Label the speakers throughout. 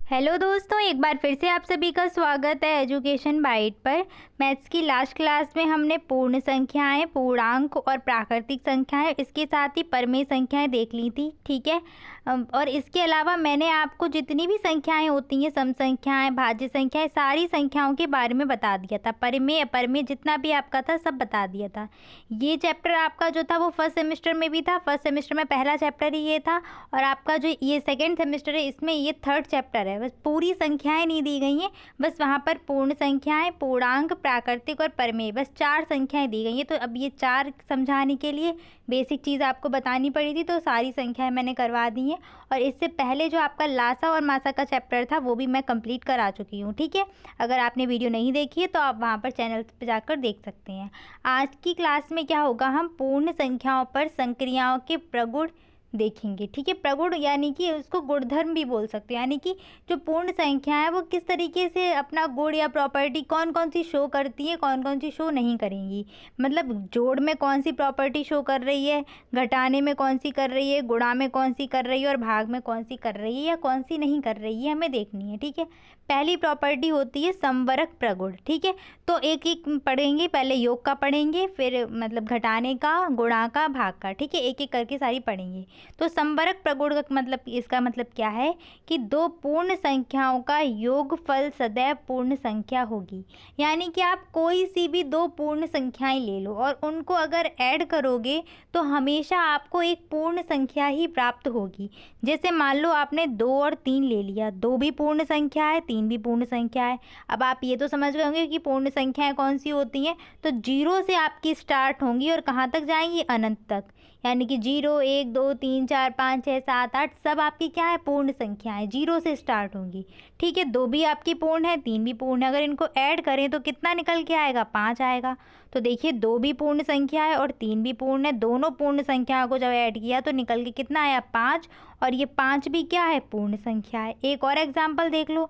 Speaker 1: Hello दोस्तों, एक बार फिर से आप सभी का स्वागत है एजुकेशन बाइट पर। मैथ्स की लास्ट क्लास में हमने पूर्ण संख्याएं, पूर्णांक और प्राकृतिक संख्याएं, इसके साथ ही परमेय संख्याएं देख ली थी। ठीक है। और इसके अलावा मैंने आपको जितनी भी संख्याएं होती हैं, सम संख्याएं, भाज्य संख्याएं, सारी संख्याओं के बारे में बता दिया था। परमेय अपरमेय जितना भी आपका था सब बता दिया था। ये चैप्टर आपका जो था वो फर्स्ट सेमेस्टर में भी था। फर्स्ट सेमेस्टर में पहला चैप्टर ही ये था, और आपका जो ये सेकेंड सेमेस्टर है इसमें ये थर्ड चैप्टर है। बस पूरी संख्याएं नहीं दी गई हैं, बस वहाँ पर पूर्ण संख्याएं, पूर्णांक, प्राकृतिक और परमेय, बस 4 संख्याएं दी गई हैं। तो अब ये 4 समझाने के लिए बेसिक चीज़ आपको बतानी पड़ी थी, तो सारी संख्याएं मैंने करवा दी हैं। और इससे पहले जो आपका लासा और मासा का चैप्टर था वो भी मैं कंप्लीट करा चुकी हूँ। ठीक है। अगर आपने वीडियो नहीं देखी है तो आप वहाँ पर चैनल पर जाकर देख सकते हैं। आज की क्लास में क्या होगा, हम पूर्ण संख्याओं पर संक्रियाओं के प्रगुण देखेंगे। ठीक है। प्रगुण यानी कि उसको गुणधर्म भी बोल सकते हैं, यानी कि जो पूर्ण संख्या है वो किस तरीके से अपना गुण या प्रॉपर्टी कौन कौन सी शो करती है, कौन कौन सी शो नहीं करेंगी। मतलब जोड़ में कौन सी प्रॉपर्टी शो कर रही है, घटाने में कौन सी कर रही है, गुणा में कौन सी कर रही है और भाग में कौन सी कर रही है या कौन सी नहीं कर रही है, हमें देखनी है। ठीक है। पहली प्रॉपर्टी होती है समवरक प्रगुण। ठीक है। तो एक एक पढ़ेंगे, पहले योग का पढ़ेंगे, फिर मतलब घटाने का, गुणा का, भाग का। ठीक है। एक एक करके सारी पढ़ेंगे। तो समवरक प्रगुण का मतलब, इसका मतलब क्या है कि दो पूर्ण संख्याओं का योगफल सदैव पूर्ण संख्या होगी। यानी कि आप कोई सी भी दो पूर्ण संख्याएं ले लो और उनको अगर ऐड करोगे तो हमेशा आपको एक पूर्ण संख्या ही प्राप्त होगी। जैसे मान लो आपने 2 और 3 ले लिया, 2 भी पूर्ण संख्या है, 3 भी पूर्ण संख्या है। अब आप ये तो समझ गए होंगे कि पूर्ण संख्याएं कौन सी होती हैं। तो 0 से आपकी स्टार्ट होंगी और कहाँ तक जाएंगी, अनंत तक। यानी कि 0, 1, 2, 3, 4, 5, 6, 7, 8 सब आपकी क्या है, पूर्ण संख्याएं, 0 से स्टार्ट होंगी। ठीक है। 2 भी आपकी पूर्ण है, 3 भी पूर्ण है। अगर इनको ऐड करें तो कितना निकल के आएगा, 5 आएगा। तो देखिए 2 भी पूर्ण संख्या है और 3 भी पूर्ण है। दोनों पूर्ण संख्याओं को जब ऐड किया तो निकल के कितना आया, 5। और ये 5 भी क्या है, पूर्ण संख्या है। एक और एग्जाम्पल देख लो,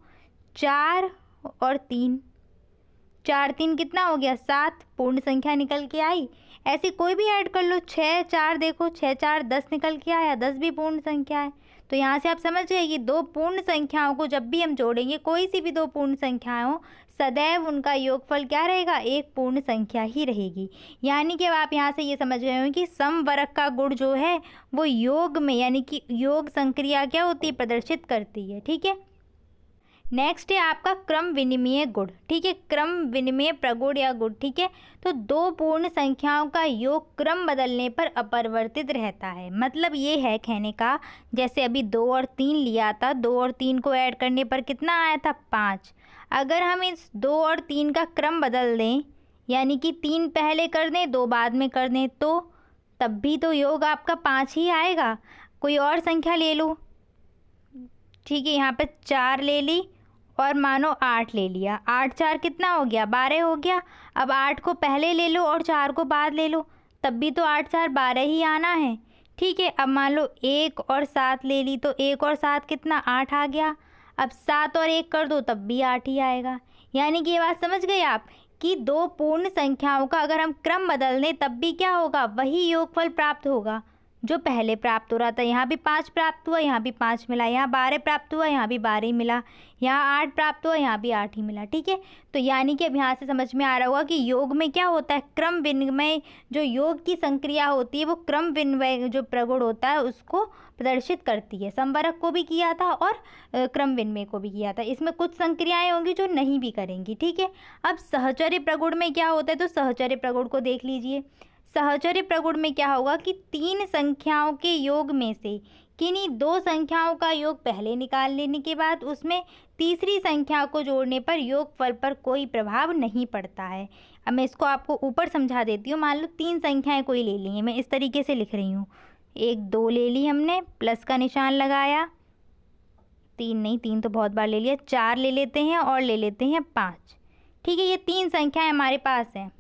Speaker 1: 4 और 3, 4 3 कितना हो गया, 7, पूर्ण संख्या निकल के आई। ऐसे कोई भी ऐड कर लो, 6 4, देखो 6 4 10 निकल के आया, 10 भी पूर्ण संख्या है। तो यहाँ से आप समझ गए कि दो पूर्ण संख्याओं को जब भी हम जोड़ेंगे, कोई सी भी दो पूर्ण संख्याएं हो, सदैव उनका योगफल क्या रहेगा, एक पूर्ण संख्या ही रहेगी। यानी कि अब आप यहाँ से ये समझ गए हो कि समवरक का गुण जो है वो योग में, यानी कि योग संक्रिया क्या होती है, प्रदर्शित करती है। ठीक है। नेक्स्ट है आपका क्रम विनिमय गुण। ठीक है। क्रम विनिमय प्रगुण या गुण। ठीक है। तो दो पूर्ण संख्याओं का योग क्रम बदलने पर अपरिवर्तित रहता है। मतलब ये है कहने का, जैसे अभी 2 और 3 लिया था, 2 और 3 को ऐड करने पर कितना आया था, 5। अगर हम इस 2 और 3 का क्रम बदल दें, यानी कि 3 पहले कर दें, 2 बाद में कर दें, तो तब भी तो योग आपका 5 ही आएगा। कोई और संख्या ले लो। ठीक है। यहाँ पे 4 ले ली और मानो 8 ले लिया, 8 4 कितना हो गया, 12 हो गया। अब 8 को पहले ले लो और 4 को बाद ले लो, तब भी तो 8 4 12 ही आना है। ठीक है। अब मान लो 1 और 7 ले ली, तो 1 और 7 कितना, 8 आ गया। अब 7 और 1 कर दो तब भी 8 ही आएगा। यानी कि ये बात समझ गए आप कि दो पूर्ण संख्याओं का अगर हम क्रम बदल दें तब भी क्या होगा, वही योगफल प्राप्त होगा जो पहले प्राप्त हो रहा था। यहाँ भी 5 प्राप्त हुआ, यहाँ भी 5 मिला, यहाँ 12 प्राप्त हुआ, यहाँ भी 12 ही मिला, यहाँ 8 प्राप्त हुआ, यहाँ भी 8 ही मिला। ठीक है। तो यानी कि अब यहाँ से समझ में आ रहा होगा कि योग में क्या होता है, क्रम विनिमय, जो योग की संक्रिया होती है वो क्रम विनिमय जो प्रगुण होता है उसको प्रदर्शित करती है। समवरक को भी किया था और क्रम विनिमय को भी किया था। इसमें कुछ संक्रियाएं होंगी जो नहीं भी करेंगी। ठीक है। अब सहचर्य प्रगुण में क्या होता है, तो सहचर्य प्रगुण को देख लीजिए। सहचर्य प्रगुण में क्या होगा कि 3 संख्याओं के योग में से किन्हीं 2 संख्याओं का योग पहले निकाल लेने के बाद उसमें तीसरी संख्या को जोड़ने पर योगफल पर कोई प्रभाव नहीं पड़ता है। अब मैं इसको आपको ऊपर समझा देती हूँ। मान लो 3 संख्याएं कोई ले ली हैं, मैं इस तरीके से लिख रही हूँ। 1 2 ले ली हमने, प्लस का निशान लगाया, 3 नहीं, 3 तो बहुत बार ले लिया, 4 ले लेते हैं और ले लेते हैं 5। ठीक है। ये 3 संख्याएं हमारे पास हैं,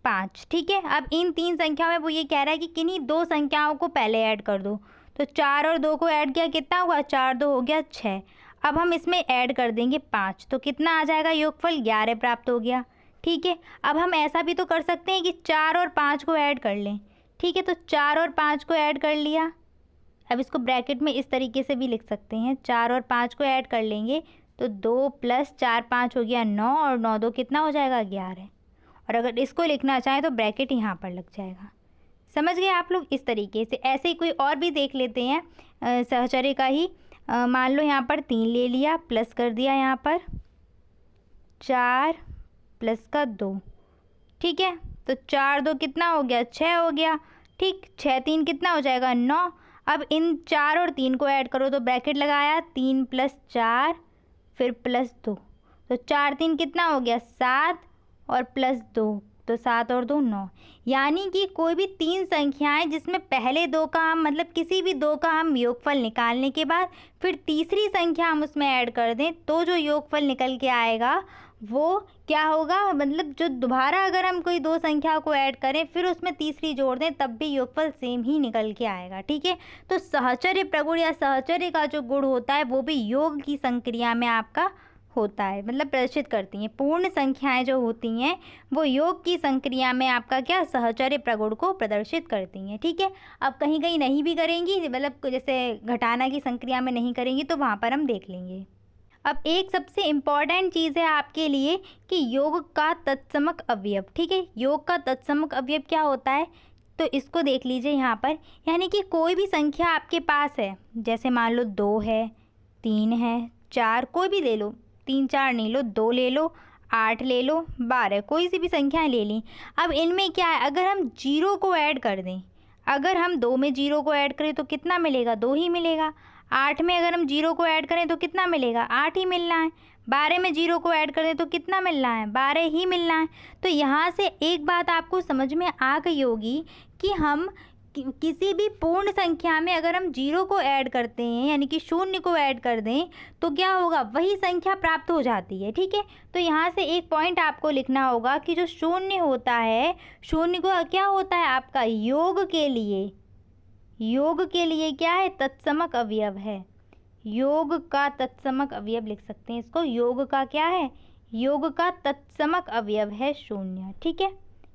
Speaker 1: 5। ठीक है। अब इन 3 संख्याओं में वो ये कह रहा है कि किन्हीं 2 संख्याओं को पहले ऐड कर दो। तो 4 और 2 को ऐड किया, कितना हुआ, 4 2 हो गया 6। अब हम इसमें ऐड कर देंगे 5, तो कितना आ जाएगा, योगफल 11 प्राप्त हो गया। ठीक है। अब हम ऐसा भी तो कर सकते हैं कि 4 और 5 को ऐड कर लें। ठीक है। तो 4 और 5 को ऐड कर लिया, अब इसको ब्रैकेट में इस तरीके से भी लिख सकते हैं, 4 और 5 को ऐड कर लेंगे तो 2 + 4 5 हो गया 9, और 9 2 कितना हो जाएगा 11। और अगर इसको लिखना चाहें तो ब्रैकेट यहाँ पर लग जाएगा। समझ गए आप लोग? इस तरीके से ऐसे ही कोई और भी देख लेते हैं सहचर्य का ही। मान लो यहाँ पर 3 ले लिया, प्लस कर दिया यहाँ पर 4 + का 2, ठीक है। तो 4 2 कितना हो गया 6 हो गया, ठीक। 6 3 कितना हो जाएगा 9। अब इन 4 और 3 को ऐड करो तो ब्रैकेट लगाया, 3 + 4 फिर +2, तो 4 3 कितना हो गया 7 और +2, तो 7 और 2 9। यानी कि कोई भी 3 संख्याएं जिसमें पहले 2 का हम मतलब किसी भी 2 का हम योगफल निकालने के बाद फिर तीसरी संख्या हम उसमें ऐड कर दें तो जो योगफल निकल के आएगा वो क्या होगा, मतलब जो दोबारा अगर हम कोई 2 संख्या को ऐड करें फिर उसमें तीसरी जोड़ दें तब भी योगफल सेम ही निकल के आएगा, ठीक है। तो सहचर्य प्रगुण या सहचर्य का जो गुण होता है वो भी योग की संक्रिया में आपका होता है, मतलब प्रदर्शित करती हैं। पूर्ण संख्याएं जो होती हैं वो योग की संक्रिया में आपका क्या सहचर्य प्रगुण को प्रदर्शित करती हैं, ठीक है। अब कहीं कहीं नहीं भी करेंगी, मतलब जैसे घटाना की संक्रिया में नहीं करेंगी तो वहाँ पर हम देख लेंगे। अब एक सबसे इम्पॉर्टेंट चीज़ है आपके लिए कि योग का तत्समक अवयव, ठीक है। योग का तत्समक अवयव क्या होता है तो इसको देख लीजिए यहाँ पर। यानी कि कोई भी संख्या आपके पास है, जैसे मान लो 2 है, 3 है, 4, कोई भी ले लो, 3 4 नहीं लो, 2 ले लो, 8 ले लो, 12, कोई सी भी संख्याएं ले ली। अब इनमें क्या है, अगर हम 0 को ऐड कर दें, अगर हम 2 में 0 को ऐड करें तो कितना मिलेगा 2 ही मिलेगा। 8 में अगर हम 0 को ऐड करें तो कितना मिलेगा 8 ही मिलना है। 12 में 0 को ऐड करें तो कितना मिलना है 12 ही मिलना है। तो यहाँ से एक बात आपको समझ में आ गई होगी कि हम किसी भी पूर्ण संख्या में अगर हम 0 को ऐड करते हैं यानी कि 0 को ऐड कर दें तो क्या होगा, वही संख्या प्राप्त हो जाती है, ठीक है। तो यहाँ से एक पॉइंट आपको लिखना होगा कि जो 0 होता है, 0 को क्या होता है आपका योग के लिए क्या है तत्समक अवयव है। योग का तत्समक अवयव लिख सकते हैं इसको, योग का क्या है, योग का तत्समक अवयव है 0, ठीक है।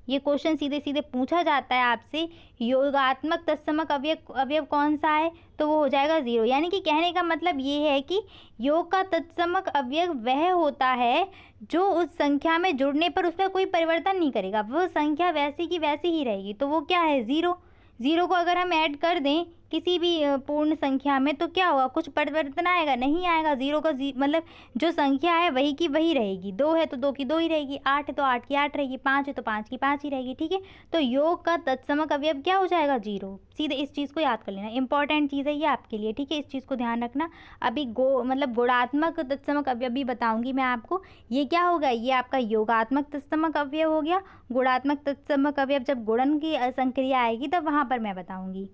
Speaker 1: ये क्वेश्चन सीधे सीधे पूछा जाता है आपसे, योगात्मक तत्समक अवयव कौन सा है, तो वो हो जाएगा 0। यानी कि कहने का मतलब ये है कि योग का तत्समक अवयव वह होता है जो उस संख्या में जुड़ने पर उसमें कोई परिवर्तन नहीं करेगा, वो संख्या वैसी की वैसी ही रहेगी। तो वो क्या है 0। 0 को अगर हम ऐड कर दें किसी भी पूर्ण संख्या में तो क्या होगा, कुछ परिवर्तन आएगा, नहीं आएगा। 0 का मतलब जो संख्या है वही की वही रहेगी। 2 है तो 2 की 2 ही रहेगी, 8 है तो 8 की 8 रहेगी, 5 है तो 5 की 5 ही रहेगी, ठीक है। तो योग का तत्समक अवयव क्या हो जाएगा 0। सीधे इस चीज़ को याद कर लेना, इंपॉर्टेंट चीज़ है ये आपके लिए, ठीक है। इस चीज़ को ध्यान रखना। अभी मतलब गुणात्मक तत्समक अवयव भी बताऊंगी मैं आपको। ये क्या होगा, ये आपका योगात्मक तत्समक अवयव हो गया। गुणात्मक तत्समक अवयव जब गुणन की संक्रिया आएगी तब वहाँ पर मैं बताऊंगी।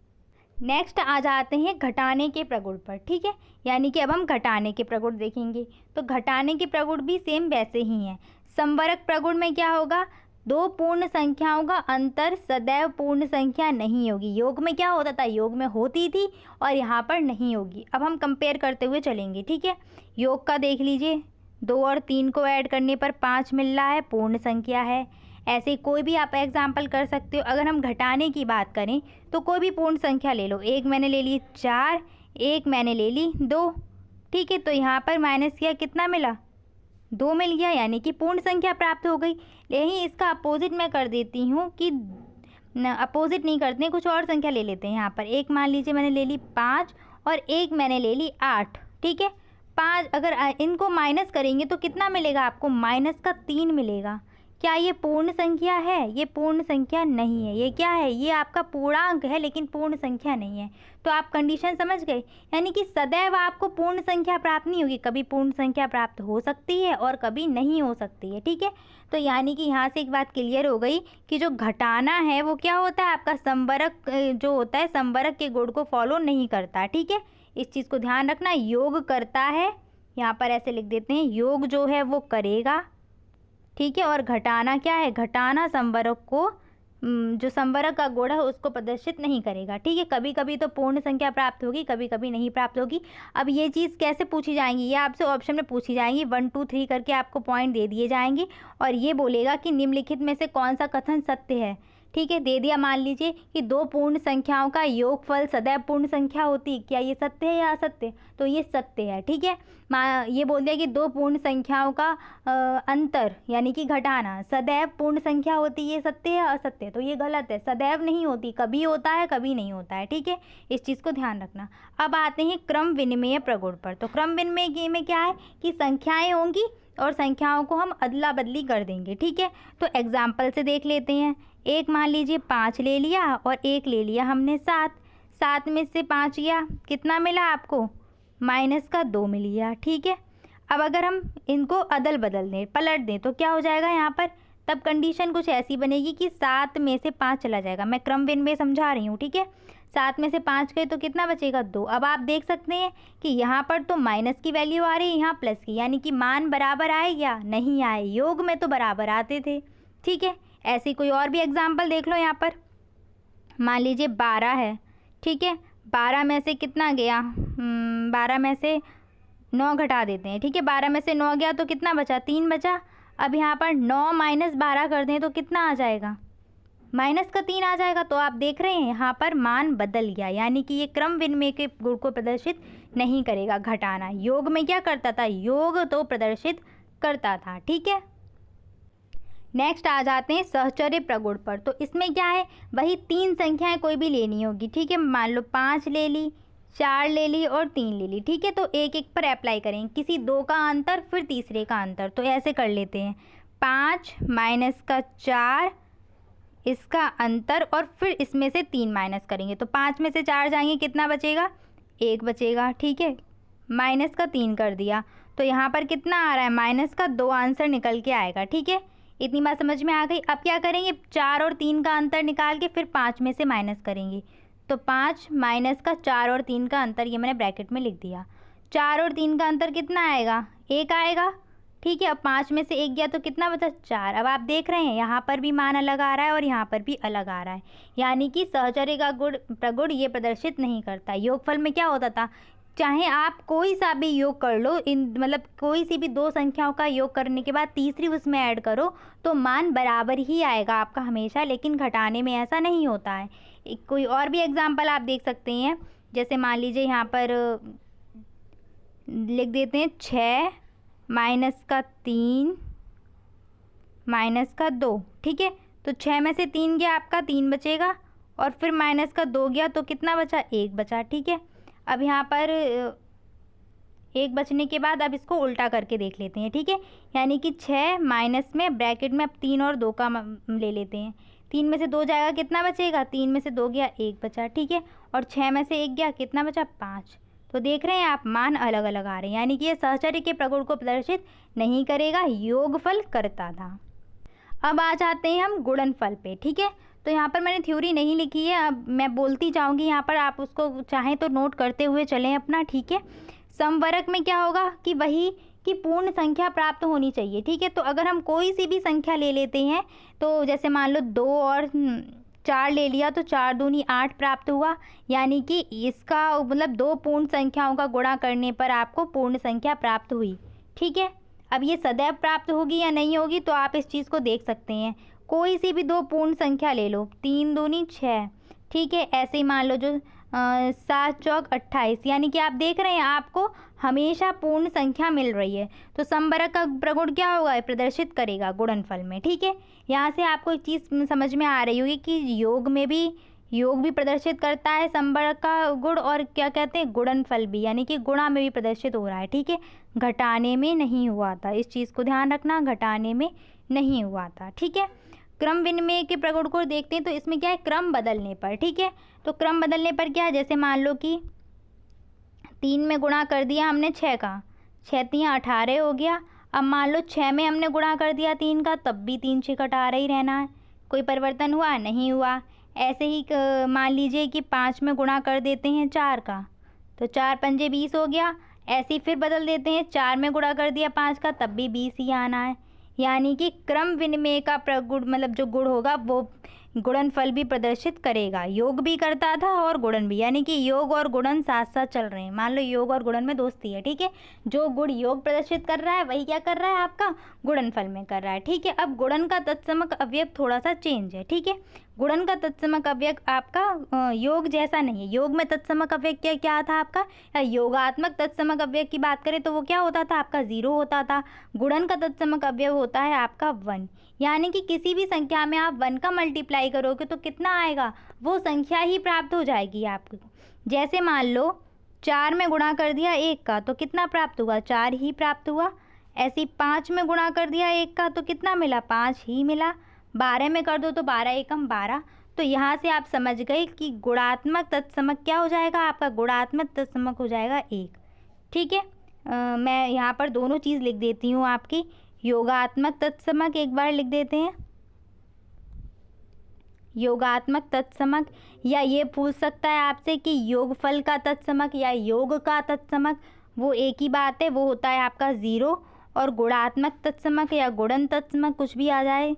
Speaker 1: नेक्स्ट आ जाते हैं घटाने के प्रगुण पर, ठीक है। यानी कि अब हम घटाने के प्रगुण देखेंगे। तो घटाने के प्रगुण भी सेम वैसे ही हैं। संवरक प्रगुण में क्या होगा, 2 पूर्ण संख्याओं का अंतर सदैव पूर्ण संख्या नहीं होगी। योग में क्या होता था, योग में होती थी और यहाँ पर नहीं होगी। अब हम कंपेयर करते हुए चलेंगे, ठीक है। योग का देख लीजिए, 2 और 3 को ऐड करने पर 5 मिल रहा है, पूर्ण संख्या है। ऐसे कोई भी आप एग्जाम्पल कर सकते हो। अगर हम घटाने की बात करें तो कोई भी पूर्ण संख्या ले लो, एक मैंने ले ली 4, एक मैंने ले ली 2, ठीक है। तो यहाँ पर माइनस किया, कितना मिला 2 मिल गया, यानी कि पूर्ण संख्या प्राप्त हो गई। यही इसका अपोजिट मैं कर देती हूँ कि अपोजिट नहीं करते हैं, कुछ और संख्या ले लेते हैं। यहाँ पर एक मान लीजिए मैंने ले ली 5 और एक मैंने ले ली 8, ठीक है। 5 अगर इनको माइनस करेंगे तो कितना मिलेगा आपको, -3 मिलेगा। क्या ये पूर्ण संख्या है, ये पूर्ण संख्या नहीं है। ये क्या है, ये आपका पूर्णांक है लेकिन पूर्ण संख्या नहीं है। तो आप कंडीशन समझ गए, यानी कि सदैव आपको पूर्ण संख्या प्राप्त नहीं होगी, कभी पूर्ण संख्या प्राप्त हो सकती है और कभी नहीं हो सकती है, ठीक है। तो यानी कि यहाँ से एक बात क्लियर हो गई कि जो घटाना है वो क्या होता है आपका संवरक जो होता है, संवरक के गुण को फॉलो नहीं करता, ठीक है। इस चीज़ को ध्यान रखना, योग करता है, यहाँ पर ऐसे लिख देते हैं, योग जो है वो करेगा, ठीक है। और घटाना क्या है, घटाना संवरक को जो संवरक का गुण है उसको प्रदर्शित नहीं करेगा, ठीक है। कभी कभी तो पूर्ण संख्या प्राप्त होगी, कभी कभी नहीं प्राप्त होगी। अब ये चीज़ कैसे पूछी जाएंगी, ये आपसे ऑप्शन में पूछी जाएंगी, 1 2 3 करके आपको पॉइंट दे दिए जाएंगे और ये बोलेगा कि निम्नलिखित में से कौन सा कथन सत्य है, ठीक है, दे दिया मान लीजिए कि दो पूर्ण संख्याओं का योगफल सदैव पूर्ण संख्या होती है, क्या ये सत्य है या असत्य? तो ये सत्य है। ठीक है, ये बोल दिया कि दो पूर्ण संख्याओं का अंतर यानी कि घटाना सदैव पूर्ण संख्या होती है, ये सत्य है असत्य? तो ये गलत है, सदैव नहीं होती, कभी होता है कभी नहीं होता है। ठीक है, इस चीज़ को ध्यान रखना। अब आते हैं क्रम विनिमय प्रगुण पर। तो क्रम विनिमय में क्या है कि संख्याएं होंगी और संख्याओं को हम अदला बदली कर देंगे। ठीक है, तो एग्जाम्पल से देख लेते हैं। एक मान लीजिए 5 ले लिया और एक ले लिया हमने 7। 7 में से 5 गया, कितना मिला आपको? -2 मिल गया। ठीक है, अब अगर हम इनको अदल बदल दें, पलट दें, तो क्या हो जाएगा यहाँ पर? तब कंडीशन कुछ ऐसी बनेगी कि 7 में से 5 चला जाएगा। मैं क्रम विनिमय समझा रही हूँ। ठीक है, 7 में से 5 गए तो कितना बचेगा? 2। अब आप देख सकते हैं कि यहाँ पर तो माइनस की वैल्यू आ रही है, यहाँ प्लस की, यानी कि मान बराबर आए या नहीं आए? योग में तो बराबर आते थे। ठीक है, ऐसी कोई और भी एग्जाम्पल देख लो। यहाँ पर मान लीजिए 12 है। ठीक है, 12 में से कितना गया? 12 में से 9 घटा देते हैं। ठीक है, 12 में से 9 गया तो कितना बचा? 3 बचा। अब यहाँ पर 9 - 12 कर दें तो कितना आ जाएगा? -3 आ जाएगा। तो आप देख रहे हैं यहाँ पर मान बदल गया, यानी कि ये क्रम विनिमय के गुण को प्रदर्शित नहीं करेगा, घटाना। योग में क्या करता था? योग तो प्रदर्शित करता था। ठीक है, नेक्स्ट आ जाते हैं सहचर्य प्रगुण पर। तो इसमें क्या है, वही 3 संख्याएं कोई भी लेनी होगी। ठीक है, मान लो 5 ले ली, 4 ले ली और 3 ले ली। ठीक है, तो एक एक पर अप्लाई करेंगे, किसी 2 का अंतर फिर तीसरे का अंतर। तो ऐसे कर लेते हैं, 5 - 4 इसका अंतर और फिर इसमें से 3 माइनस करेंगे तो 5 में से 4 जाएंगे, कितना बचेगा? 1 बचेगा। ठीक है, -3 कर दिया तो यहाँ पर कितना आ रहा है? -2 आंसर निकल के आएगा। ठीक है, इतनी बात समझ में आ गई। अब क्या करेंगे? 4 और 3 का अंतर निकाल के फिर 5 में से माइनस करेंगे। तो 5 - 4 और 3 का अंतर, ये मैंने ब्रैकेट में लिख दिया। 4 और 3 का अंतर कितना आएगा? 1 आएगा। ठीक है, अब 5 में से 1 गया तो कितना बचा? 4। अब आप देख रहे हैं यहाँ पर भी मान अलग आ रहा है और यहाँ पर भी अलग आ रहा है, यानी कि सहचर्य का गुण प्रगुण ये प्रदर्शित नहीं करता। योगफल में क्या होता था, चाहे आप कोई सा भी योग कर लो, मतलब कोई सी भी 2 संख्याओं का योग करने के बाद तीसरी उसमें ऐड करो तो मान बराबर ही आएगा आपका हमेशा, लेकिन घटाने में ऐसा नहीं होता है। कोई और भी एग्जाम्पल आप देख सकते हैं, जैसे मान लीजिए यहाँ पर लिख देते हैं 6 -3 -2। ठीक है, तो 6 में से 3 गया आपका, 3 बचेगा और फिर -2 गया तो कितना बचा? 1 बचा। ठीक है, अब यहाँ पर 1 बचने के बाद अब इसको उल्टा करके देख लेते हैं। ठीक है, यानी कि 6 माइनस में ब्रैकेट में अब 3 और 2 का ले लेते हैं। 3 में से 2 जाएगा, कितना बचेगा? 3 में से 2 गया, 1 बचा। ठीक है, और 6 में से 1 गया, कितना बचा? 5। तो देख रहे हैं आप, मान अलग अलग आ रहे हैं, यानी कि ये सहचर्य के प्रगुण को प्रदर्शित नहीं करेगा, योगफल करता था। अब आ जाते हैं हम गुणनफल पे। ठीक है, तो यहाँ पर मैंने थ्योरी नहीं लिखी है, अब मैं बोलती जाऊँगी, यहाँ पर आप उसको चाहें तो नोट करते हुए चलें अपना। ठीक है, समवर्ग में क्या होगा कि वही कि पूर्ण संख्या प्राप्त होनी चाहिए। ठीक है, तो अगर हम कोई सी भी संख्या ले लेते हैं, तो जैसे मान लो 2 और 4 ले लिया तो 4 दूनी 8 प्राप्त हुआ, यानी कि इसका मतलब 2 पूर्ण संख्याओं का गुणा करने पर आपको पूर्ण संख्या प्राप्त हुई। ठीक है, अब ये सदैव प्राप्त होगी या नहीं होगी तो आप इस चीज़ को देख सकते हैं। कोई सी भी 2 पूर्ण संख्या ले लो, 3 दूनी 6। ठीक है, ऐसे ही मान लो जो 7 चौक 28, यानी कि आप देख रहे हैं आपको हमेशा पूर्ण संख्या मिल रही है, तो समवर्ग का प्रगुण क्या होगा? प्रदर्शित करेगा गुणनफल में। ठीक है, यहाँ से आपको एक चीज़ समझ में आ रही होगी कि योग भी प्रदर्शित करता है समवर्ग का गुण, और क्या कहते हैं, गुणनफल भी, यानी कि गुणा में भी प्रदर्शित हो रहा है। ठीक है, घटाने में नहीं हुआ था, इस चीज़ को ध्यान रखना, घटाने में नहीं हुआ था। ठीक है, क्रम विनिमय के प्रगुण को देखते हैं, तो इसमें क्या है? क्रम बदलने पर। ठीक है, तो क्रम बदलने पर क्या है, जैसे मान लो कि 3 में गुणा कर दिया हमने 6 का, 6 3 18 हो गया। अब मान लो 6 में हमने गुणा कर दिया 3 का, तब भी 3 6 18 ही रहना है, कोई परिवर्तन हुआ? नहीं हुआ। ऐसे ही मान लीजिए कि 5 में गुणा कर देते हैं 4 का, तो 4 पंजे 20 हो गया। ऐसे ही फिर बदल देते हैं, 4 में गुणा कर दिया 5 का, तब भी 20 ही आना है, यानी कि क्रम विनिमय का प्रगुण मतलब जो गुण होगा वो गुणनफल भी प्रदर्शित करेगा। योग भी करता था और गुणन भी, यानी कि योग और गुणन साथ साथ चल रहे हैं। मान लो योग और गुणन में दोस्ती है। ठीक है, जो गुण योग प्रदर्शित कर रहा है वही क्या कर रहा है? आपका गुणनफल में कर रहा है। ठीक है, अब गुणन का तत्समक अवयव थोड़ा सा चेंज है। ठीक है, गुणन का तत्समक अव्यय आपका योग जैसा नहीं है। योग में तत्समक अव्यय क्या क्या था आपका, या योगात्मक तत्समक अव्यय की बात करें तो वो क्या होता था आपका 0 होता था। गुणन का तत्समक अव्यय होता है आपका 1, यानी कि किसी भी संख्या में आप 1 का मल्टीप्लाई करोगे तो कितना आएगा, वो संख्या ही प्राप्त हो जाएगी आपको। जैसे मान लो 4 में गुणा कर दिया 1 का तो कितना प्राप्त हुआ, 4 ही प्राप्त हुआ। ऐसे 5 में गुणा कर दिया 1 का तो कितना मिला, 5 ही मिला। 12 में कर दो तो 12 एकम 12। तो यहाँ से आप समझ गए कि गुणात्मक तत्समक क्या हो जाएगा आपका, गुणात्मक तत्समक हो जाएगा 1। ठीक है, मैं यहाँ पर दोनों चीज़ लिख देती हूँ आपकी। योगात्मक तत्समक एक बार लिख देते हैं, योगात्मक तत्समक, या ये पूछ सकता है आपसे कि योगफल का तत्समक या योग का तत्समक, वो एक ही बात है, वो होता है आपका 0। और गुणात्मक तत्समक या गुणन तत्समक कुछ भी आ जाए,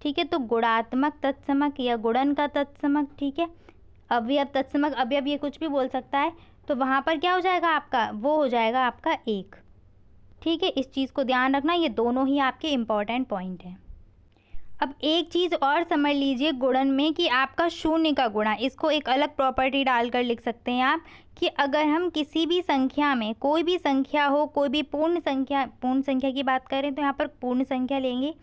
Speaker 1: ठीक है, तो गुणात्मक तत्समक या गुणन का तत्समक, ठीक है। अवयव तत्समक, अवयव ये कुछ भी बोल सकता है, तो वहाँ पर क्या हो जाएगा आपका, वो हो जाएगा आपका 1। ठीक है, इस चीज़ को ध्यान रखना, ये दोनों ही आपके इम्पॉर्टेंट पॉइंट हैं। अब एक चीज़ और समझ लीजिए गुणन में कि आपका शून्य का गुणा, इसको एक अलग प्रॉपर्टी डालकर लिख सकते हैं आप कि अगर हम किसी भी संख्या में, कोई भी संख्या हो, कोई भी पूर्ण संख्या की बात करें तो यहाँ पर पूर्ण संख्या लेंगे,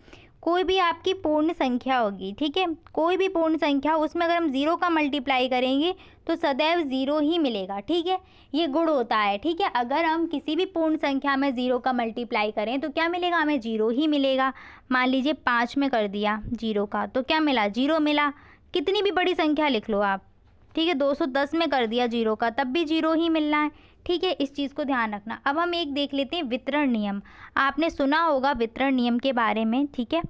Speaker 1: कोई भी आपकी पूर्ण संख्या होगी, ठीक है, कोई भी पूर्ण संख्या, उसमें अगर हम 0 का मल्टीप्लाई करेंगे तो सदैव 0 ही मिलेगा। ठीक है, ये गुण होता है। ठीक है, अगर हम किसी भी पूर्ण संख्या में 0 का मल्टीप्लाई करें तो क्या मिलेगा, हमें 0 ही मिलेगा। मान लीजिए 5 में कर दिया 0 का तो क्या मिला, 0 मिला। कितनी भी बड़ी संख्या लिख लो आप, ठीक है, 210 में कर दिया 0 का तब भी 0 ही मिलना है। ठीक है, इस चीज़ को ध्यान रखना। अब हम एक देख लेते हैं वितरण नियम, आपने सुना होगा वितरण नियम के बारे में। ठीक है,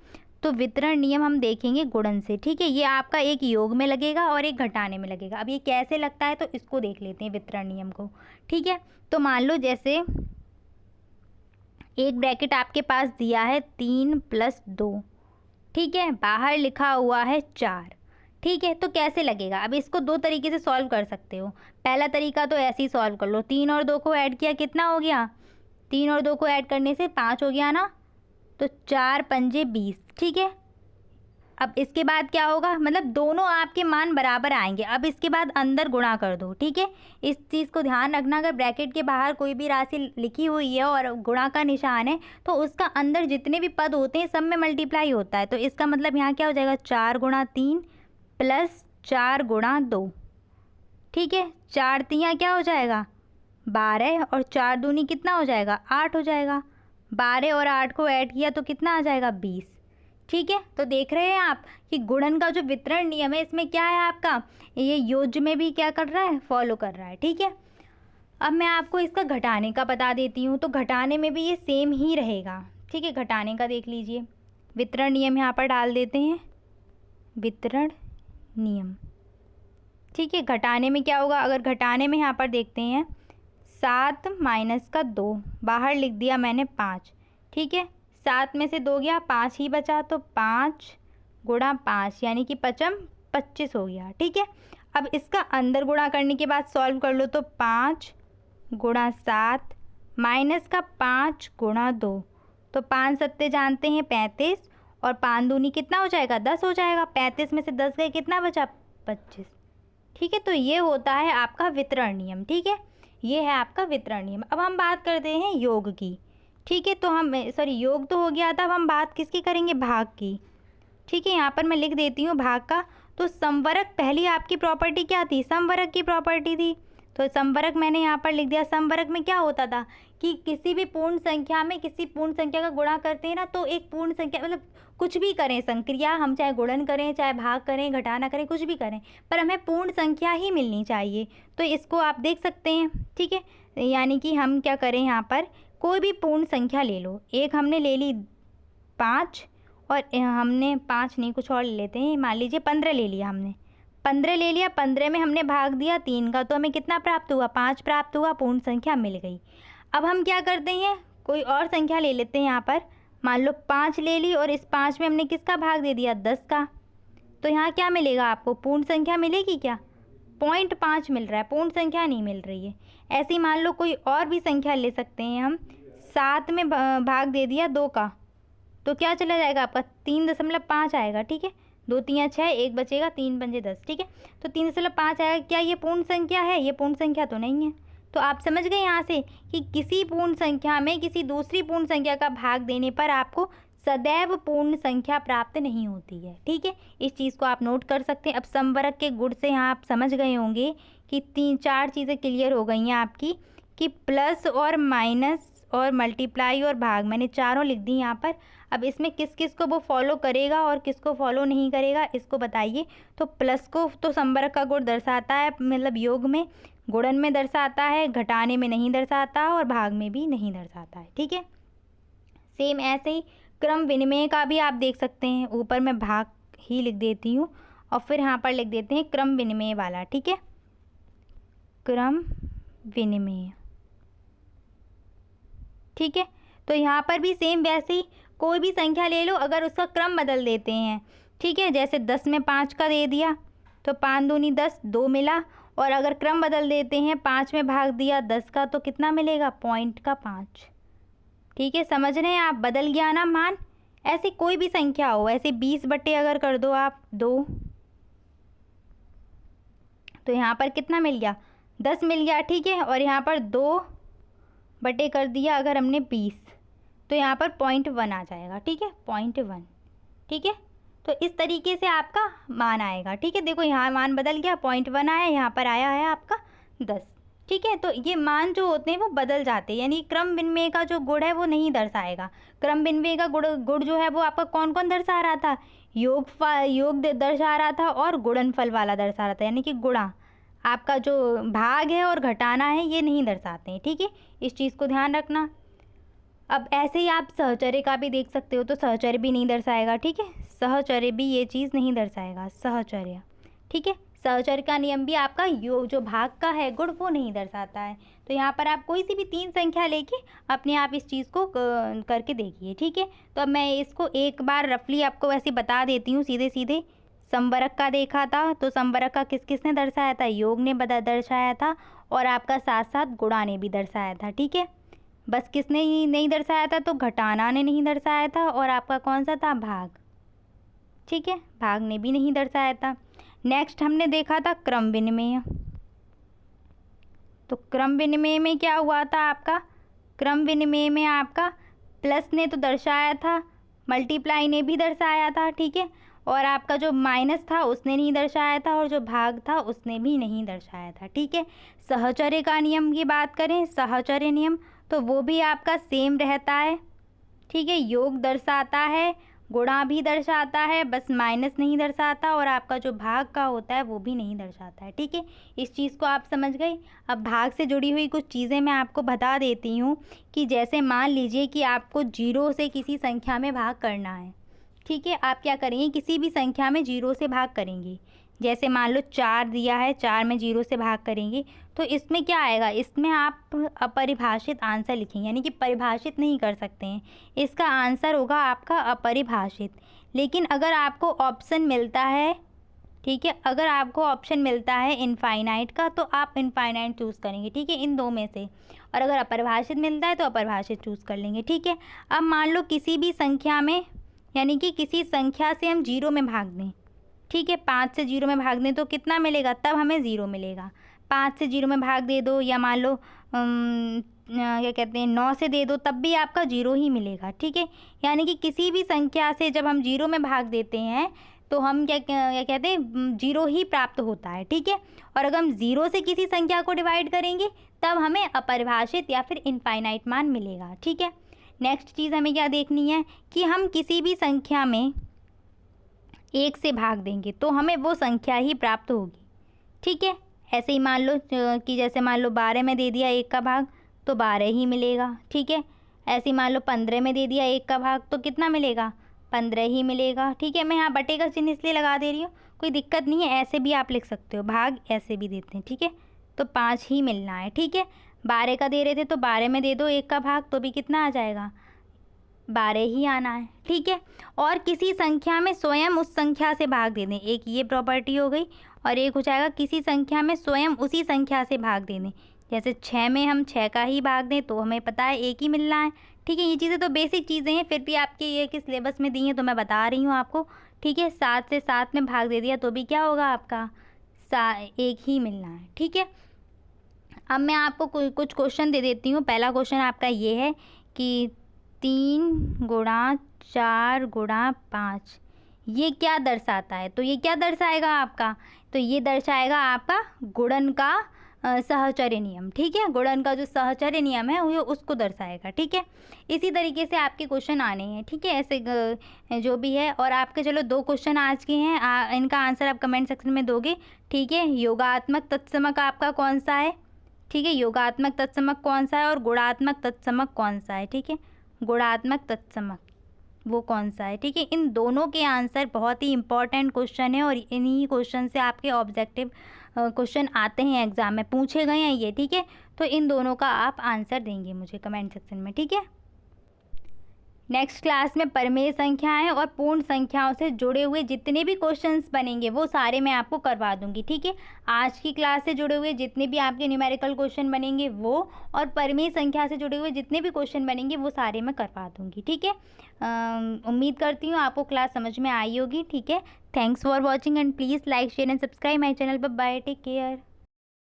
Speaker 1: तो वितरण नियम हम देखेंगे गुणन से। ठीक है, ये आपका एक योग में लगेगा और एक घटाने में लगेगा। अब ये कैसे लगता है तो इसको देख लेते हैं वितरण नियम को। ठीक है, तो मान लो जैसे एक ब्रैकेट आपके पास दिया है 3 + 2, ठीक है, बाहर लिखा हुआ है 4। ठीक है, तो कैसे लगेगा, अब इसको दो तरीके से सॉल्व कर सकते हो। पहला तरीका तो ऐसे ही सॉल्व कर लो, 3 और 2 को ऐड किया कितना हो गया, 3 और 2 को ऐड करने से 5 हो गया ना, तो 4 पंजे 20। ठीक है, अब इसके बाद क्या होगा, मतलब दोनों आपके मान बराबर आएंगे। अब इसके बाद अंदर गुणा कर दो। ठीक है, इस चीज़ को ध्यान रखना, अगर ब्रैकेट के बाहर कोई भी राशि लिखी हुई है और गुणा का निशान है तो उसका अंदर जितने भी पद होते हैं सब में मल्टीप्लाई होता है। तो इसका मतलब यहाँ क्या हो जाएगा, 4 × 3 + 4 × 2। ठीक है, 4 तियाँ क्या हो जाएगा 12 और 4 दूनी कितना हो जाएगा 8 हो जाएगा। 12 और 8 को ऐड किया तो कितना आ जाएगा 20। ठीक है, तो देख रहे हैं आप कि गुणन का जो वितरण नियम है इसमें क्या है आपका, ये योज्य में भी क्या कर रहा है, फॉलो कर रहा है। ठीक है, अब मैं आपको इसका घटाने का बता देती हूँ, तो घटाने में भी ये सेम ही रहेगा। ठीक है, घटाने का देख लीजिए, वितरण नियम यहाँ पर डाल देते हैं, वितरण नियम। ठीक है, घटाने में क्या होगा, अगर घटाने में यहाँ पर देखते हैं 7 - 2, बाहर लिख दिया मैंने 5। ठीक है, 7 में से 2 गया, 5 ही बचा, तो 5 × 5 यानी कि 5 25 हो गया। ठीक है, अब इसका अंदर गुणा करने के बाद सॉल्व कर लो, तो 5 × 7 माइनस का 5 × 2, तो 5 सत्ते जानते हैं 35 और 5 दूनी कितना हो जाएगा 10 हो जाएगा। 35 में से 10 गए, कितना बचा 25। ठीक है, तो ये होता है आपका वितरण नियम। ठीक है, ये है आपका वितरण नियम। अब हम बात करते हैं योग की। ठीक है, तो हम योग तो हो गया था, अब हम बात किसकी करेंगे, भाग की। ठीक है, यहाँ पर मैं लिख देती हूँ भाग का। तो समवरक पहली आपकी प्रॉपर्टी क्या थी, समवरक की प्रॉपर्टी थी, तो समवरक मैंने यहाँ पर लिख दिया। समवरक में क्या होता था कि किसी भी पूर्ण संख्या में किसी पूर्ण संख्या का गुणा करते हैं ना, तो एक पूर्ण संख्या मतलब कुछ भी करें संक्रिया, हम चाहे गुणन करें, चाहे भाग करें, घटाना करें, कुछ भी करें, पर हमें पूर्ण संख्या ही मिलनी चाहिए। तो इसको आप देख सकते हैं। ठीक है, यानी कि हम क्या करें, यहाँ पर कोई भी पूर्ण संख्या ले लो। एक हमने ले ली 5 और हमने 5 नहीं कुछ और ले लेते हैं, मान लीजिए 15 ले लिया हमने, 15 ले लिया, 15 में हमने भाग दिया 3 का, तो हमें कितना प्राप्त हुआ 5 प्राप्त हुआ, पूर्ण संख्या मिल गई। अब हम क्या करते हैं, कोई और संख्या ले लेते हैं। यहाँ पर मान लो 5 ले ली और इस 5 में हमने किसका भाग दे दिया 10 का, तो यहाँ क्या मिलेगा आपको, पूर्ण संख्या मिलेगी क्या, 0.5 मिल रहा है, पूर्ण संख्या नहीं मिल रही है। ऐसे ही मान लो कोई और भी संख्या ले सकते हैं हम, 7 में भाग दे दिया 2 का, तो क्या चला जाएगा आपका 3.5 आएगा। ठीक है, 2 तियाँ 6, 1 बचेगा, 3 पंजे 10, ठीक है। तो 3.5 आएगा। क्या ये पूर्ण संख्या है? ये पूर्ण संख्या तो नहीं है। तो आप समझ गए यहाँ से कि किसी पूर्ण संख्या में किसी दूसरी पूर्ण संख्या का भाग देने पर आपको सदैव पूर्ण संख्या प्राप्त नहीं होती है, ठीक है। इस चीज़ को आप नोट कर सकते हैं। अब समवर्ग के गुण से यहाँ आप समझ गए होंगे कि 3-4 चीज़ें क्लियर हो गई हैं आपकी, कि प्लस और माइनस और मल्टीप्लाई और भाग, मैंने चारों लिख दी यहाँ पर। अब इसमें किस किस को वो फॉलो करेगा और किसको फॉलो नहीं करेगा, इसको बताइए। तो प्लस को तो समवर्ग का गुण दर्शाता है, मतलब योग में, गुणन में दर्शाता है, घटाने में नहीं दर्शाता और भाग में भी नहीं दर्शाता है, ठीक है। सेम ऐसे ही क्रम विनिमय का भी आप देख सकते हैं। ऊपर मैं भाग ही लिख देती हूँ और फिर यहाँ पर लिख देते हैं क्रम विनिमय वाला, ठीक है। क्रम विनिमय, ठीक है। तो यहाँ पर भी सेम वैसे ही कोई भी संख्या ले लो, अगर उसका क्रम बदल देते हैं, ठीक है। जैसे 10 में 5 का दे दिया तो 5 दूनी 10, 2 मिला। और अगर क्रम बदल देते हैं, 5 में भाग दिया 10 का, तो कितना मिलेगा? पॉइंट का 5, ठीक है। समझ रहे हैं आप? बदल गया ना मान। ऐसे कोई भी संख्या हो, ऐसे 20 बटे अगर कर दो आप 2, तो यहाँ पर कितना मिल गया? 10 मिल गया, ठीक है। और यहाँ पर 2 बटे कर दिया अगर हमने 20, तो यहाँ पर 0.1 आ जाएगा, ठीक है। 0.1, ठीक है। तो इस तरीके से आपका मान आएगा, ठीक है। देखो यहाँ मान बदल गया, 0.1 आया, यहाँ पर आया है आपका 10, ठीक है। तो ये मान जो होते हैं वो बदल जाते हैं, यानी क्रम विनिमय का जो गुण है वो नहीं दर्शाएगा। क्रम विनिमय का गुण जो है वो आपका कौन कौन दर्शा रहा था? योग दर्शा रहा था और गुणनफल वाला दर्शा रहा था, यानी कि गुणा। आपका जो भाग है और घटाना है ये नहीं दर्शाते हैं, ठीक है। इस चीज़ को ध्यान रखना। अब ऐसे ही आप सहचर्य का भी देख सकते हो, तो सहचर्य भी नहीं दर्शाएगा, ठीक है। सहचर्य भी ये चीज़ नहीं दर्शाएगा, सहचर्य, ठीक है। सहचर्य का नियम भी आपका योग जो भाग का है गुण वो नहीं दर्शाता है। तो यहाँ पर आप कोई सी भी 3 संख्या लेके अपने आप इस चीज़ को करके देखिए, ठीक है। तो अब मैं इसको एक बार रफली आपको वैसे बता देती हूँ सीधे सीधे। समवर्ग का देखा था, तो समवर्ग का किस किसने दर्शाया था? योग ने दर्शाया था और आपका साथ साथ गुणा ने भी दर्शाया था, ठीक है। बस किसने ही नहीं दर्शाया था? तो घटाना ने नहीं दर्शाया था और आपका कौन सा था? भाग, ठीक है। भाग ने भी नहीं दर्शाया था। नेक्स्ट हमने देखा था क्रम विनिमय। तो क्रम विनिमय में क्या हुआ था आपका? क्रम विनिमय में आपका प्लस ने तो दर्शाया था, मल्टीप्लाई ने भी दर्शाया था, ठीक है। और आपका जो माइनस था उसने नहीं दर्शाया था और जो भाग था उसने भी नहीं दर्शाया था, ठीक है। सहचर्य का नियम की बात करें, सहचर्य नियम, तो वो भी आपका सेम रहता है, ठीक है। योग दर्शाता है, गुणा भी दर्शाता है, बस माइनस नहीं दर्शाता और आपका जो भाग का होता है वो भी नहीं दर्शाता है, ठीक है। इस चीज़ को आप समझ गए। अब भाग से जुड़ी हुई कुछ चीज़ें मैं आपको बता देती हूँ कि जैसे मान लीजिए कि आपको 0 से किसी संख्या में भाग करना है, ठीक है। आप क्या करेंगे? किसी भी संख्या में 0 से भाग करेंगे। जैसे मान लो 4 दिया है, 4 में 0 से भाग करेंगे, तो इसमें क्या आएगा? इसमें आप अपरिभाषित आंसर लिखेंगे, यानी कि परिभाषित नहीं कर सकते हैं। इसका आंसर होगा आपका अपरिभाषित। लेकिन अगर आपको ऑप्शन मिलता है, ठीक है, अगर आपको ऑप्शन मिलता है इनफाइनाइट का, तो आप इनफाइनाइट चूज़ करेंगे, ठीक है, इन 2 में से। और अगर अपरिभाषित मिलता है तो अपरिभाषित चूज़ कर लेंगे, ठीक है। अब मान लो किसी भी संख्या में, यानी कि किसी संख्या से हम 0 में भाग दें, ठीक है। 5 से 0 में भाग दें तो कितना मिलेगा? तब हमें 0 मिलेगा। 5 से 0 में भाग दे दो, या मान लो क्या कहते हैं 9 से दे दो, तब भी आपका 0 ही मिलेगा, ठीक है। यानी कि किसी भी संख्या से जब हम 0 में भाग देते हैं तो हम क्या कहते हैं 0 ही प्राप्त होता है, ठीक है। और अगर हम 0 से किसी संख्या को डिवाइड करेंगे तब हमें अपरिभाषित या फिर इनफाइनाइट मान मिलेगा, ठीक है। नेक्स्ट चीज़ हमें क्या देखनी है कि हम किसी भी संख्या में 1 से भाग देंगे तो हमें वो संख्या ही प्राप्त होगी, ठीक है। ऐसे ही मान लो कि जैसे मान लो 12 में दे दिया 1 का भाग तो 12 ही मिलेगा, ठीक है। ऐसे ही मान लो 15 में दे दिया 1 का भाग तो कितना मिलेगा? 15 ही मिलेगा, ठीक है। मैं यहाँ बटे का चिन्ह इसलिए लगा दे रही हूँ, कोई दिक्कत नहीं है, ऐसे भी आप लिख सकते हो, भाग ऐसे भी देते हैं, ठीक है। तो 5 ही मिलना है, ठीक है। 12 का दे रहे थे तो 12 में दे दो 1 का भाग तो भी कितना आ जाएगा? 12 ही आना है, ठीक है। और किसी संख्या में स्वयं उस संख्या से भाग दे दें, एक ये प्रॉपर्टी हो गई। और एक हो जाएगा किसी संख्या में स्वयं उसी संख्या से भाग दे दें। जैसे 6 में हम 6 का ही भाग दें तो हमें पता है 1 ही मिलना है, ठीक है। ये चीज़ें तो बेसिक चीज़ें हैं, फिर भी आपके ये कि सिलेबस में दी हैं तो मैं बता रही हूँ आपको, ठीक है। 7 से 7 में भाग दे दिया तो भी क्या होगा आपका 1 ही मिलना है। ठीक है। अब मैं आपको कुछ क्वेश्चन दे देती हूँ। पहला क्वेश्चन आपका ये है कि 3 गुणा 4 गुणा 5 ये क्या दर्शाता है। तो ये क्या दर्शाएगा आपका, तो ये दर्शाएगा आपका गुणन का सहचर्य नियम। ठीक है, गुणन का जो सहचर्य नियम है वो उसको दर्शाएगा। ठीक है, इसी तरीके से आपके क्वेश्चन आने हैं। ठीक है, ऐसे जो भी है। और आपके चलो 2 क्वेश्चन आज के हैं, इनका आंसर आप कमेंट सेक्शन में दोगे। ठीक है, योगात्मक तत्समक आपका कौन सा है। ठीक है, योगात्मक तत्समक कौन सा है और गुणात्मक तत्समक कौन सा है। ठीक है, गुणात्मक तत्समक वो कौन सा है। ठीक है, इन दोनों के आंसर बहुत ही इंपॉर्टेंट क्वेश्चन है और इन्हीं क्वेश्चन से आपके ऑब्जेक्टिव क्वेश्चन आते हैं, एग्जाम में पूछे गए हैं ये। ठीक है, तो इन दोनों का आप आंसर देंगे मुझे कमेंट सेक्शन में। ठीक है, नेक्स्ट क्लास में परिमेय संख्याएं और पूर्ण संख्याओं से जुड़े हुए जितने भी क्वेश्चंस बनेंगे वो सारे मैं आपको करवा दूंगी। ठीक है, आज की क्लास से जुड़े हुए जितने भी आपके न्यूमेरिकल क्वेश्चन बनेंगे वो, और परिमेय संख्या से जुड़े हुए जितने भी क्वेश्चन बनेंगे वो सारे मैं करवा दूंगी। ठीक है, उम्मीद करती हूँ आपको क्लास समझ में आई होगी। ठीक है, thanks for watching and please like share and subscribe my channel. Bye, take care.